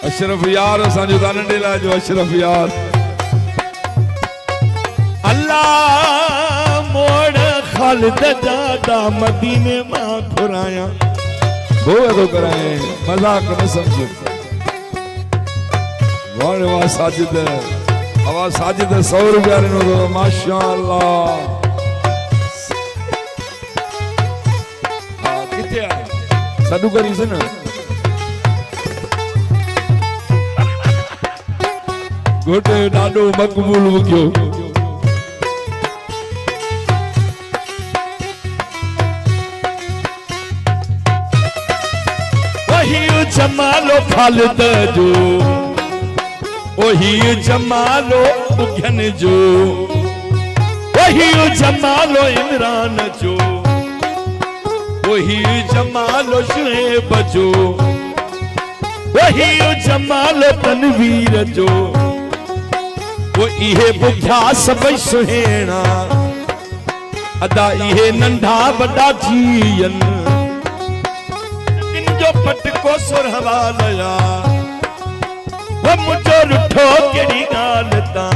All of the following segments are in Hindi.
अशरफ यार असांजो दानंडे लाइ जो अशरफ यार अल्लाह मोड़ खालिद दादा मदीने मां घुराया वो तो कराए मजाक न समझो वाह वाह साजिद आवाज साजिद 100 रुपया नो तो माशाअल्लाह किथे आहे सडू करी से ना गोटे डाडो मकबूल वगियो वही जमालो खालिद जो वही जमालो बुघन जो वही जमालो इमरान जो वही जमालो शुएब जो वही जमालो तनवीर जो वो इहे बुघा सब सुहेणा अदा इहे नंढा बड़ा जीयन जो पटको सुरहवा लया वो मुझो रुठो केड़ी गालता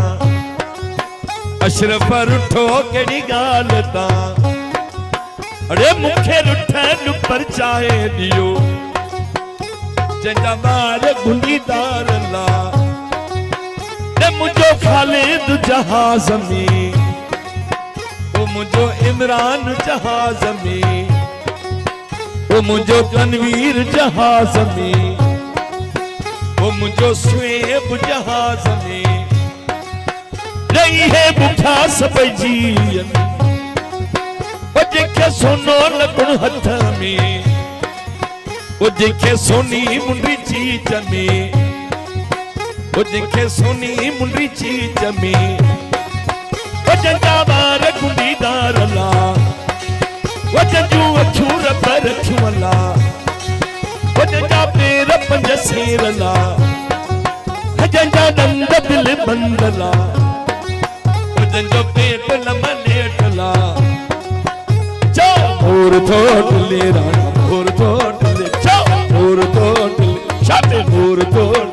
अशरफ रुठो केड़ी गालता अरे मुखे रुठन पर चाहे दियो जंजा मार गुंडीदार ला ने मुझो खालिद जहाज में वो मुझो इमरान जहाज में वो मुझो तनवीर जहाज में वो मुझो शुएब जहाज में रही है बुखा सब जीवन वो जेके सोनो लगुण हथ में वो जेके सोनी मुंडी चीज में वो जेके सोनी मुंडी चीज में वो जंजा बार गुंडीदार ला वो जंजू अखूर पर छुअला वो जंजा पेर पंज सेरला जंजा दंद दिल बंदला वो जंजो पेट लमनेटला चाओ और थोट ले राणा और थोट ले चाओ और थोट ले शाते और थोट